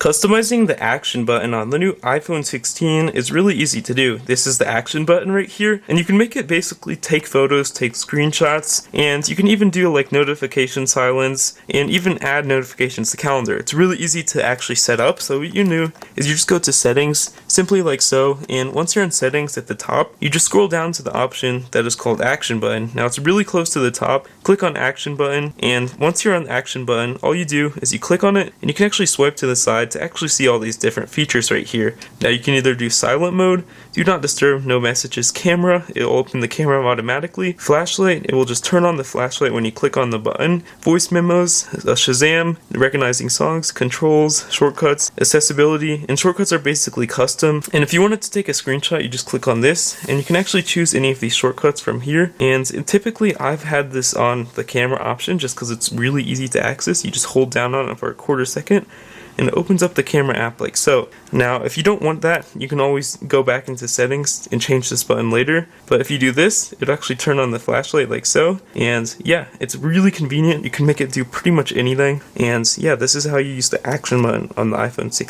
Customizing the action button on the new iPhone 16 is really easy to do. This is the action button right here, and you can make it basically take photos, take screenshots, and you can even do like notification silence and even add notifications to calendar. It's really easy to actually set up. So what you do is you just go to settings, simply like so, and once you're in settings at the top, you just scroll down to the option that is called action button. Now it's really close to the top. Click on action button, and once you're on the action button, all you do is you click on it, and you can actually swipe to the side to actually see all these different features right here. Now you can either do silent mode, do not disturb, no messages, camera, it will open the camera automatically, flashlight, it will just turn on the flashlight when you click on the button, voice memos, Shazam, recognizing songs, controls, shortcuts, accessibility, and shortcuts are basically custom. And if you wanted to take a screenshot, you just click on this, and you can actually choose any of these shortcuts from here. And typically I've had this on the camera option just because it's really easy to access. You just hold down on it for a quarter second, and it opens up the camera app like so. Now if you don't want that, you can always go back into settings and change this button later, but if you do this, it'll actually turn on the flashlight like so. And yeah, it's really convenient. You can make it do pretty much anything, and yeah, this is how you use the action button on the iPhone 16.